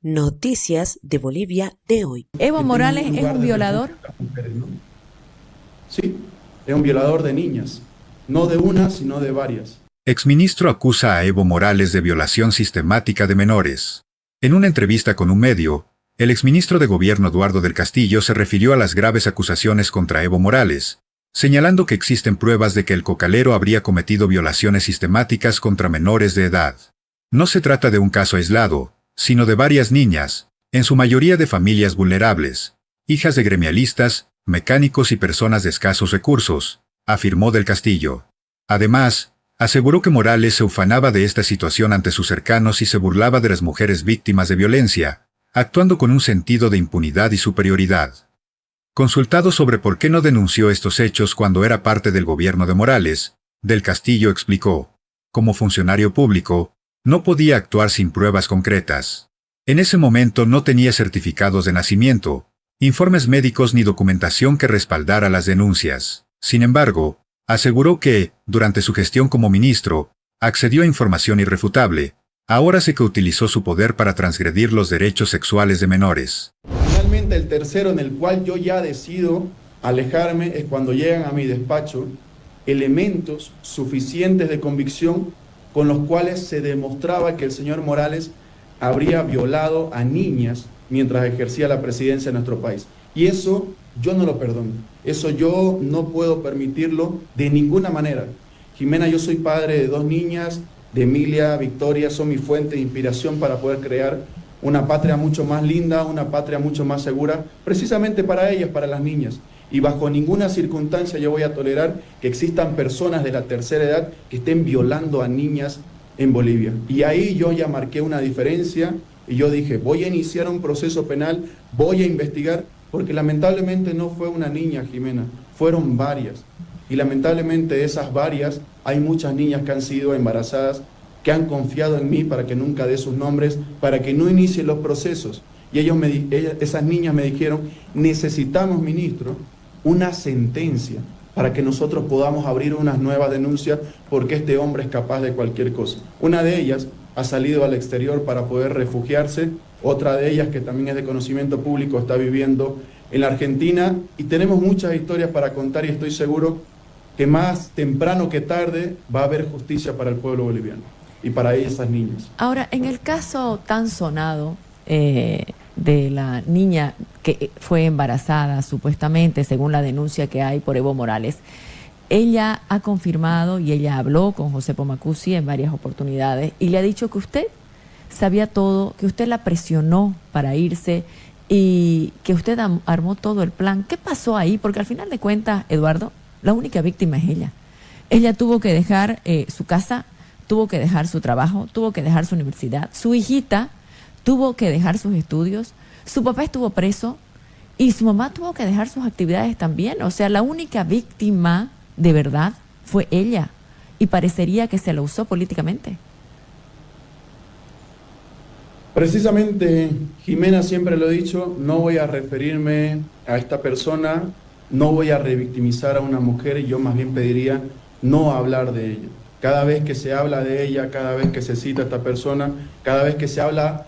Noticias de Bolivia de hoy. ¿Evo Morales es un violador? Mujeres, ¿no? Sí, es un violador de niñas, no de una, sino de varias. Exministro acusa a Evo Morales de violación sistemática de menores. En una entrevista con un medio, el exministro de Gobierno Eduardo del Castillo se refirió a las graves acusaciones contra Evo Morales, señalando que existen pruebas de que el cocalero habría cometido violaciones sistemáticas contra menores de edad. No se trata de un caso aislado, sino de varias niñas, en su mayoría de familias vulnerables, hijas de gremialistas, mecánicos y personas de escasos recursos, afirmó del Castillo. Además, aseguró que Morales se ufanaba de esta situación ante sus cercanos y se burlaba de las mujeres víctimas de violencia, actuando con un sentido de impunidad y superioridad. Consultado sobre por qué no denunció estos hechos cuando era parte del gobierno de Morales, del Castillo explicó: como funcionario público, no podía actuar sin pruebas concretas. En ese momento no tenía certificados de nacimiento, informes médicos ni documentación que respaldara las denuncias. Sin embargo, aseguró que, durante su gestión como ministro, accedió a información irrefutable. Ahora sé que utilizó su poder para transgredir los derechos sexuales de menores. Finalmente, el tercero en el cual yo ya decido alejarme es cuando llegan a mi despacho elementos suficientes de convicción con los cuales se demostraba que el señor Morales habría violado a niñas mientras ejercía la presidencia de nuestro país. Y eso yo no lo perdono, eso yo no puedo permitirlo de ninguna manera. Jimena, yo soy padre de 2 niñas, de Emilia, Victoria, son mi fuente de inspiración para poder crear una patria mucho más linda, una patria mucho más segura, precisamente para ellas, para las niñas. Y bajo ninguna circunstancia yo voy a tolerar que existan personas de la tercera edad que estén violando a niñas en Bolivia. Y ahí yo ya marqué una diferencia y yo dije, voy a iniciar un proceso penal, voy a investigar, porque lamentablemente no fue una niña, Jimena, fueron varias. Y lamentablemente de esas varias hay muchas niñas que han sido embarazadas, que han confiado en mí para que nunca dé sus nombres, para que no inicie los procesos. Y esas niñas me dijeron, necesitamos, ministro, una sentencia para que nosotros podamos abrir unas nuevas denuncias porque este hombre es capaz de cualquier cosa. Una de ellas ha salido al exterior para poder refugiarse, otra de ellas, que también es de conocimiento público, está viviendo en la Argentina, y tenemos muchas historias para contar y estoy seguro que más temprano que tarde va a haber justicia para el pueblo boliviano y para esas niñas. Ahora, en el caso tan sonado de la niña que fue embarazada, supuestamente, según la denuncia que hay por Evo Morales, ella ha confirmado y ella habló con José Pomacuzzi en varias oportunidades y le ha dicho que usted sabía todo, que usted la presionó para irse y que usted armó todo el plan. ¿Qué pasó ahí? Porque al final de cuentas, Eduardo, la única víctima es ella. Ella tuvo que dejar su casa, tuvo que dejar su trabajo, tuvo que dejar su universidad. Su hijita tuvo que dejar sus estudios. Su papá estuvo preso y su mamá tuvo que dejar sus actividades también. O sea, la única víctima de verdad fue ella. Y parecería que se la usó políticamente. Precisamente, Jimena, siempre lo he dicho, no voy a referirme a esta persona, no voy a revictimizar a una mujer y yo más bien pediría no hablar de ella. Cada vez que se habla de ella, cada vez que se cita a esta persona, cada vez que se habla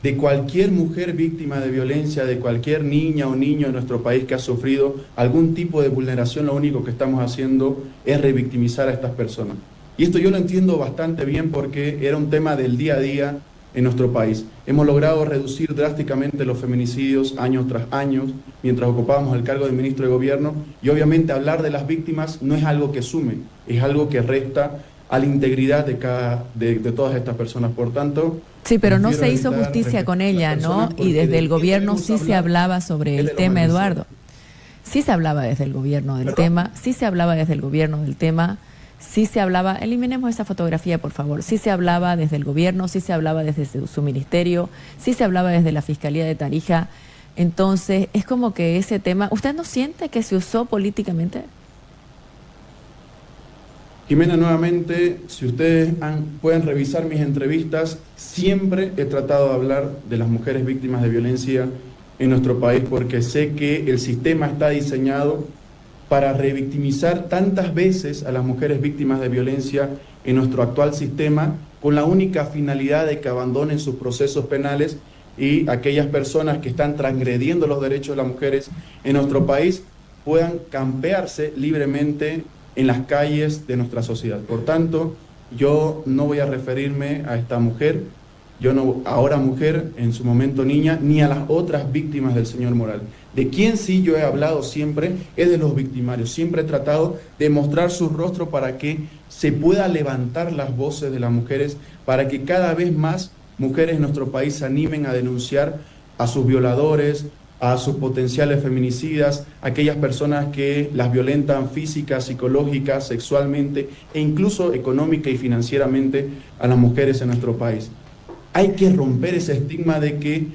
de cualquier mujer víctima de violencia, de cualquier niña o niño en nuestro país que ha sufrido algún tipo de vulneración, lo único que estamos haciendo es revictimizar a estas personas. Y esto yo lo entiendo bastante bien porque era un tema del día a día en nuestro país. Hemos logrado reducir drásticamente los feminicidios año tras año mientras ocupábamos el cargo de ministro de Gobierno, y obviamente hablar de las víctimas no es algo que sume, es algo que resta a la integridad de todas estas personas. Por tanto, sí, pero no se hizo justicia con ella, ¿no? Y desde el gobierno sí se hablaba sobre el tema, Eduardo. Sí se hablaba desde el gobierno del tema, sí se hablaba desde el gobierno del tema, sí se hablaba, eliminemos esa fotografía, por favor, sí se hablaba desde el gobierno, sí se hablaba desde su ministerio, sí se hablaba desde la Fiscalía de Tarija. Entonces, es como que ese tema, ¿usted no siente que se usó políticamente? Jimena, nuevamente, si ustedes pueden revisar mis entrevistas, siempre he tratado de hablar de las mujeres víctimas de violencia en nuestro país, porque sé que el sistema está diseñado para revictimizar tantas veces a las mujeres víctimas de violencia en nuestro actual sistema, con la única finalidad de que abandonen sus procesos penales y aquellas personas que están transgrediendo los derechos de las mujeres en nuestro país puedan campearse libremente en las calles de nuestra sociedad. Por tanto, yo no voy a referirme a esta mujer, yo no, ahora mujer, en su momento niña, ni a las otras víctimas del señor Morales. De quien sí yo he hablado siempre es de los victimarios. Siempre he tratado de mostrar su rostro para que se pueda levantar las voces de las mujeres, para que cada vez más mujeres en nuestro país se animen a denunciar a sus violadores, a sus potenciales feminicidas, a aquellas personas que las violentan física, psicológica, sexualmente e incluso económica y financieramente a las mujeres en nuestro país. Hay que romper ese estigma de que,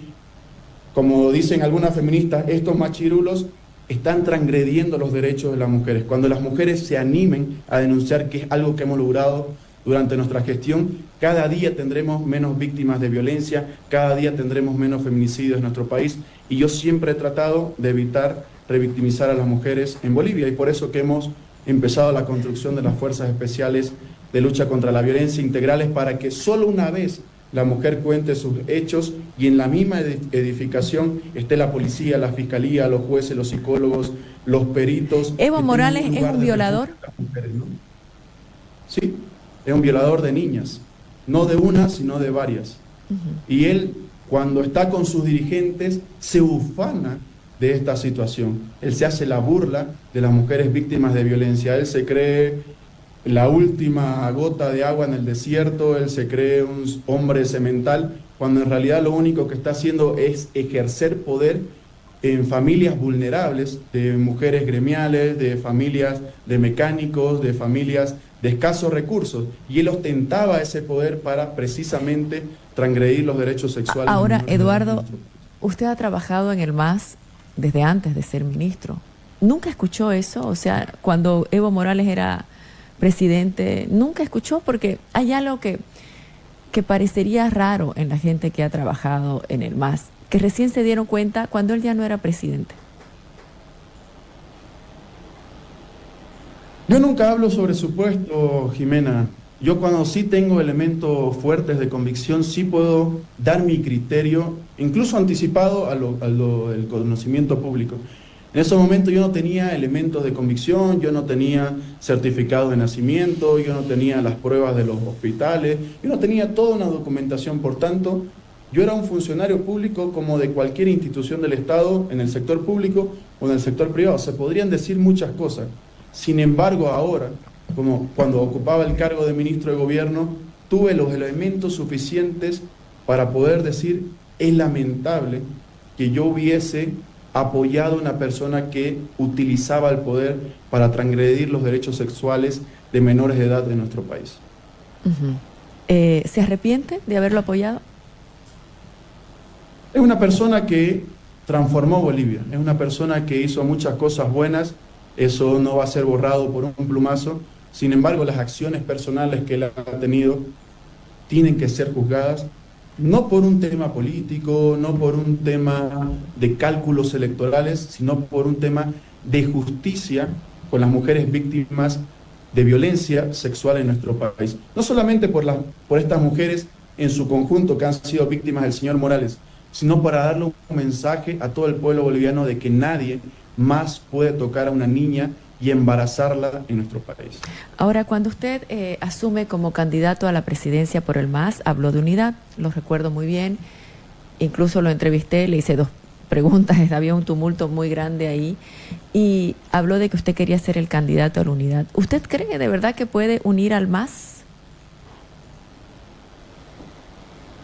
como dicen algunas feministas, estos machirulos están transgrediendo los derechos de las mujeres. Cuando las mujeres se animen a denunciar, que es algo que hemos logrado durante nuestra gestión, cada día tendremos menos víctimas de violencia, cada día tendremos menos feminicidios en nuestro país, y yo siempre he tratado de evitar revictimizar a las mujeres en Bolivia, y por eso que hemos empezado la construcción de las Fuerzas Especiales de Lucha contra la Violencia integrales, para que solo una vez la mujer cuente sus hechos y en la misma edificación esté la policía, la fiscalía, los jueces, los psicólogos, los peritos. ¿Evo Morales es un violador? Mujeres, ¿no? Sí, es un violador de niñas, no de una, sino de varias. Y él, cuando está con sus dirigentes, se ufana de esta situación. Él se hace la burla de las mujeres víctimas de violencia. Él se cree la última gota de agua en el desierto, él se cree un hombre semental, cuando en realidad lo único que está haciendo es ejercer poder en familias vulnerables, de mujeres gremiales, de familias de mecánicos, de familias de escasos recursos, y él ostentaba ese poder para precisamente transgredir los derechos sexuales. Ahora, Eduardo, usted ha trabajado en el MAS desde antes de ser ministro. ¿Nunca escuchó eso? O sea, cuando Evo Morales era presidente, nunca escuchó, porque hay algo que parecería raro en la gente que ha trabajado en el MAS, que recién se dieron cuenta cuando él ya no era presidente. Yo nunca hablo sobre su puesto, Jimena. Yo cuando sí tengo elementos fuertes de convicción, sí puedo dar mi criterio, incluso anticipado al conocimiento público. En ese momento yo no tenía elementos de convicción, yo no tenía certificado de nacimiento, yo no tenía las pruebas de los hospitales, yo no tenía toda una documentación. Por tanto, yo era un funcionario público como de cualquier institución del Estado, en el sector público o en el sector privado. Se podrían decir muchas cosas. Sin embargo, ahora, como cuando ocupaba el cargo de ministro de Gobierno, tuve los elementos suficientes para poder decir: es lamentable que yo hubiese apoyado a una persona que utilizaba el poder para transgredir los derechos sexuales de menores de edad de nuestro país. ¿Se arrepiente de haberlo apoyado? Es una persona que transformó Bolivia, es una persona que hizo muchas cosas buenas, eso no va a ser borrado por un plumazo. Sin embargo, las acciones personales que él ha tenido tienen que ser juzgadas, no por un tema político, no por un tema de cálculos electorales, sino por un tema de justicia con las mujeres víctimas de violencia sexual en nuestro país. No solamente por estas mujeres en su conjunto que han sido víctimas del señor Morales, sino para darle un mensaje a todo el pueblo boliviano de que nadie más puede tocar a una niña y embarazarla en nuestro país. Ahora, cuando usted asume como candidato a la presidencia por el MAS, habló de unidad, lo recuerdo muy bien, incluso lo entrevisté, le hice 2 preguntas, había un tumulto muy grande ahí, y habló de que usted quería ser el candidato a la unidad. ¿Usted cree de verdad que puede unir al MAS?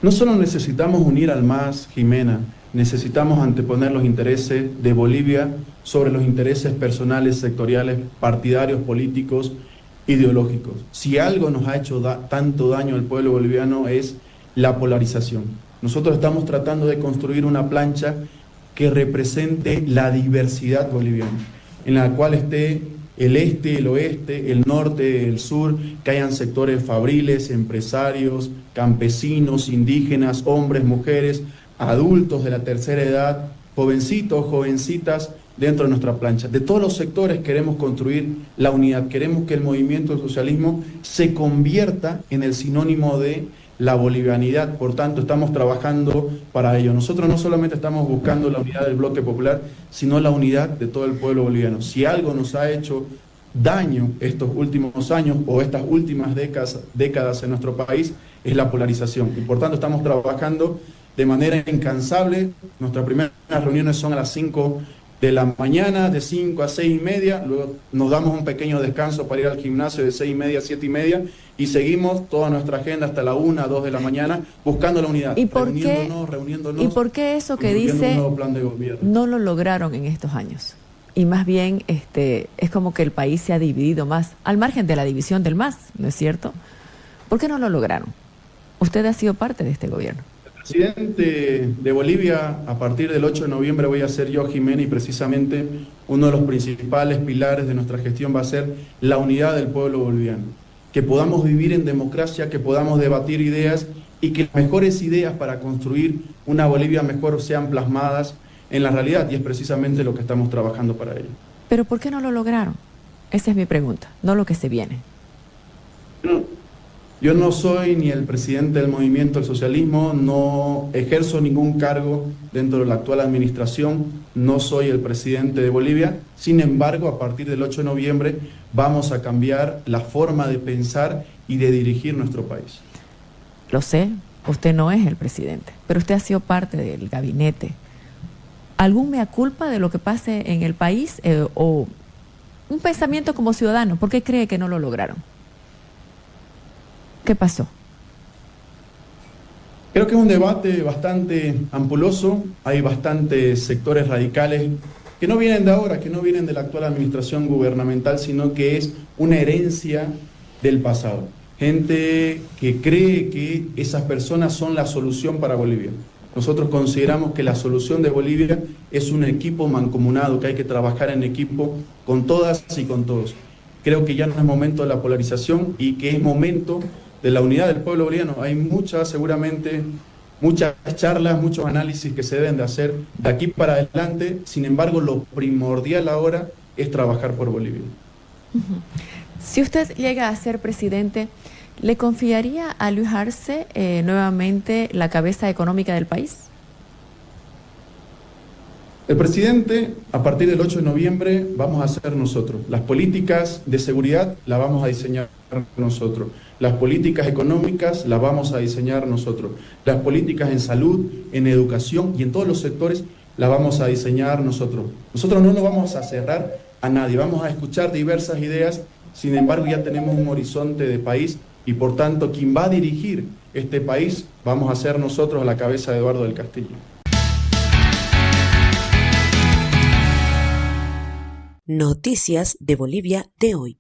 No solo necesitamos unir al MAS, Jimena, necesitamos anteponer los intereses de Bolivia sobre los intereses personales, sectoriales, partidarios, políticos, ideológicos. Si algo nos ha hecho tanto daño al pueblo boliviano es la polarización. Nosotros estamos tratando de construir una plancha que represente la diversidad boliviana, en la cual esté el este, el oeste, el norte, el sur, que hayan sectores fabriles, empresarios, campesinos, indígenas, hombres, mujeres, adultos de la tercera edad, jovencitos, jovencitas, dentro de nuestra plancha. De todos los sectores queremos construir la unidad, queremos que el movimiento del socialismo se convierta en el sinónimo de la bolivianidad. Por tanto, estamos trabajando para ello. Nosotros no solamente estamos buscando la unidad del bloque popular, sino la unidad de todo el pueblo boliviano. Si algo nos ha hecho daño estos últimos años o estas últimas décadas en nuestro país, es la polarización. Y por tanto, estamos trabajando de manera incansable. Nuestras primeras reuniones son a las 5 de la mañana, de 5 a 6 y media, luego nos damos un pequeño descanso para ir al gimnasio de 6 y media a 7 y media, y seguimos toda nuestra agenda hasta la 1, 2 de la mañana, buscando la unidad, ¿Y por reuniéndonos. ¿Y por qué eso que dice un nuevo plan de gobierno? no lo lograron en estos años? Y más bien es como que el país se ha dividido más, al margen de la división del MAS, ¿no es cierto? ¿Por qué no lo lograron? Usted ha sido parte de este gobierno. Presidente de Bolivia, a partir del 8 de noviembre voy a ser yo, Jimena, y precisamente uno de los principales pilares de nuestra gestión va a ser la unidad del pueblo boliviano. Que podamos vivir en democracia, que podamos debatir ideas y que las mejores ideas para construir una Bolivia mejor sean plasmadas en la realidad, y es precisamente lo que estamos trabajando para ello. ¿Pero por qué no lo lograron? Esa es mi pregunta, no lo que se viene. Yo no soy ni el presidente del movimiento del socialismo, no ejerzo ningún cargo dentro de la actual administración, no soy el presidente de Bolivia. Sin embargo, a partir del 8 de noviembre vamos a cambiar la forma de pensar y de dirigir nuestro país. Lo sé, usted no es el presidente, pero usted ha sido parte del gabinete. ¿Algún mea culpa de lo que pase en el país o un pensamiento como ciudadano? ¿Por qué cree que no lo lograron? ¿Qué pasó? Creo que es un debate bastante ampuloso. Hay bastantes sectores radicales que no vienen de ahora, que no vienen de la actual administración gubernamental, sino que es una herencia del pasado. Gente que cree que esas personas son la solución para Bolivia. Nosotros consideramos que la solución de Bolivia es un equipo mancomunado, que hay que trabajar en equipo con todas y con todos. Creo que ya no es momento de la polarización y que es momento de la unidad del pueblo boliviano. Hay seguramente muchas charlas, muchos análisis que se deben de hacer de aquí para adelante. Sin embargo, lo primordial ahora es trabajar por Bolivia. Si usted llega a ser presidente, ¿le confiaría a Luis Arce nuevamente la cabeza económica del país? El presidente, a partir del 8 de noviembre, vamos a hacer nosotros. Las políticas de seguridad las vamos a diseñar nosotros. Las políticas económicas las vamos a diseñar nosotros. Las políticas en salud, en educación y en todos los sectores las vamos a diseñar nosotros. Nosotros no nos vamos a cerrar a nadie, vamos a escuchar diversas ideas. Sin embargo, ya tenemos un horizonte de país y por tanto, quien va a dirigir este país vamos a ser nosotros a la cabeza de Eduardo del Castillo. Noticias de Bolivia de hoy.